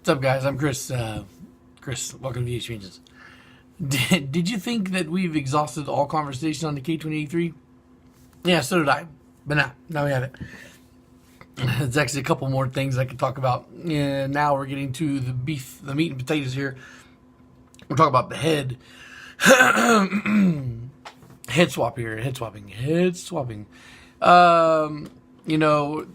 What's up, guys? I'm Chris. Chris, welcome to VH Changes. Did you think that we've exhausted all conversation on the K20a3? Yeah, so did I. But now we have it. There's actually a couple more things I could talk about. Yeah, now we're getting to the beef, the meat and potatoes here. We're talking about the head. Head swap here. Head swapping. Head swapping.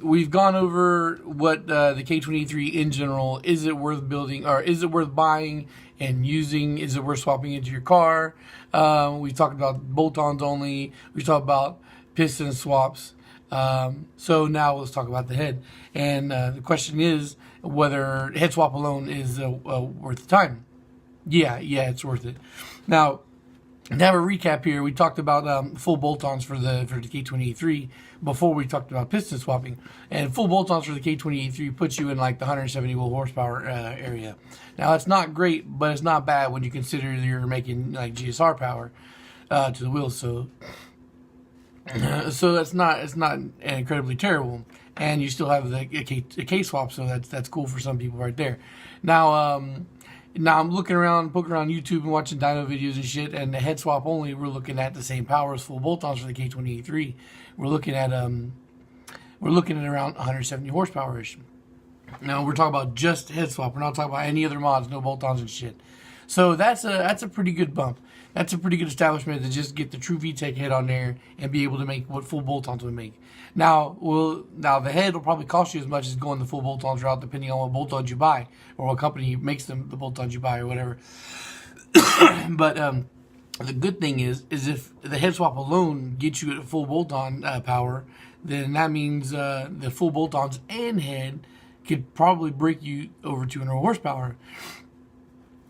We've gone over what the K20a3 in general, is it worth building, or is it worth buying and using? Is it worth swapping into your car? We talked about bolt-ons only. We talked about piston swaps. So now let's talk about the head. And the question is whether head swap alone is worth the time. Yeah, it's worth it. Now, to have a recap here, we talked about full bolt-ons for the K20a3 before we talked about piston swapping. And full bolt-ons for the K20a3 puts you in like the 170 horsepower area. Now, it's not great, but it's not bad when you consider you're making like GSR power to the wheels. So it's not incredibly terrible, and you still have the K swap. So that's cool for some people right there. Now I'm looking around, poking around YouTube and watching dyno videos and shit, and the head swap only, we're looking at the same power as full bolt-ons for the K20a3. We're looking at around 170 horsepower-ish. Now we're talking about just head swap. We're not talking about any other mods, no bolt-ons and shit. So that's a pretty good bump. That's a pretty good establishment to just get the true VTEC head on there and be able to make what full bolt-ons would make. Now the head will probably cost you as much as going the full bolt-ons route, depending on what bolt-ons you buy or what company makes them, the bolt-ons you buy or whatever. But the good thing is if the head swap alone gets you at full bolt-on power, then that means the full bolt-ons and head could probably break you over 200 horsepower.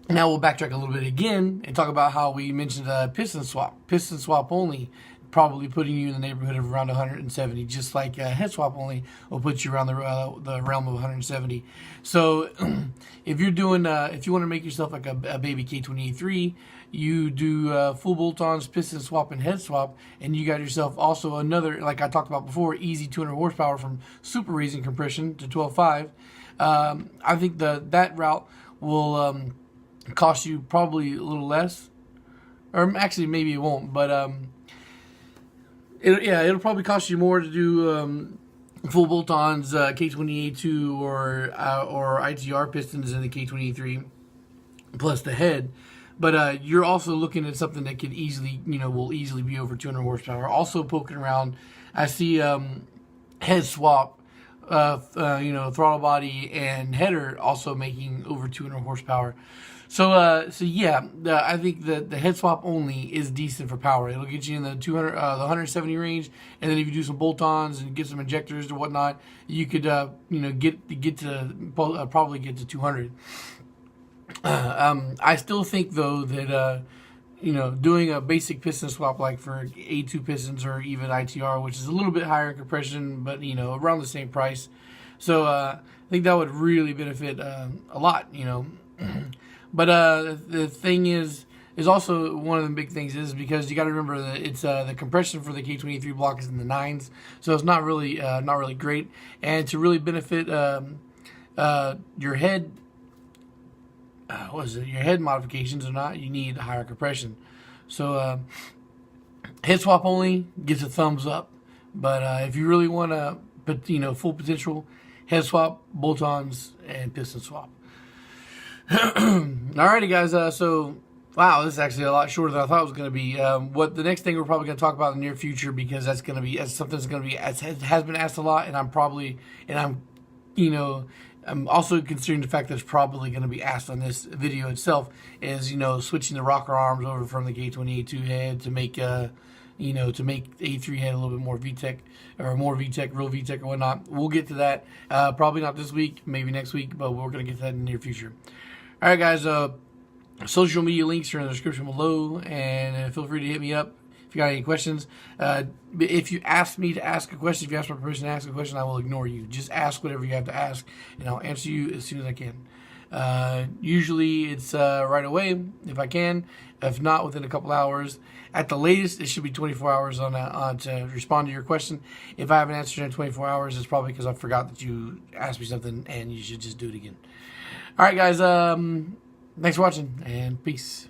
Now we'll backtrack a little bit again and talk about how we mentioned piston swap. Piston swap only, probably putting you in the neighborhood of around 170, just like head swap only will put you around the realm of 170. So if you're doing, if you want to make yourself like a baby K20a3, you do full bolt-ons, piston swap, and head swap, and you got yourself also another, like I talked about before, easy 200 horsepower from super raising compression to 12.5. I think that route will cost you probably a little less, or actually maybe it won't, but it'll probably cost you more to do full bolt-ons, K20a2 or ITR pistons in the K20a3 plus the head. But you're also looking at something that could easily, will easily be over 200 horsepower. Also poking around, I see head swap, throttle body and header also making over 200 horsepower. So yeah, I think the head swap only is decent for power. It'll get you in the 170 range, and then if you do some bolt-ons and get some injectors or whatnot, you could get to probably get to 200. I still think though that doing a basic piston swap like for A2 pistons or even ITR, which is a little bit higher in compression, but around the same price. So I think that would really benefit a lot. But the thing is also one of the big things is because you got to remember that it's the compression for the K20a3 block is in the 9s, so it's not really great. And to really benefit your head, your head modifications or not, you need higher compression. So head swap only gets a thumbs up, but if you really want to put full potential, head swap, bolt-ons, and piston swap. Alrighty, guys. So, wow, this is actually a lot shorter than I thought it was going to be. What the next thing we're probably going to talk about in the near future, because that's going to be something that's going to be has been asked a lot, and I'm also considering the fact that it's probably going to be asked on this video itself, is switching the rocker arms over from the K20a2 head to make to make the A3 head a little bit more VTEC or more VTEC, real VTEC or whatnot. We'll get to that. Probably not this week, maybe next week, but we're going to get to that in the near future. All right, guys. Social media links are in the description below, and feel free to hit me up if you got any questions. If you ask me to ask a question, if you ask my permission to ask a question, I will ignore you. Just ask whatever you have to ask, and I'll answer you as soon as I can. Usually it's right away if I can. If not, within a couple hours. At the latest, it should be 24 hours on to respond to your question. If I haven't answered in 24 hours, it's probably because I forgot that you asked me something and you should just do it again. All right, guys. Thanks for watching and peace.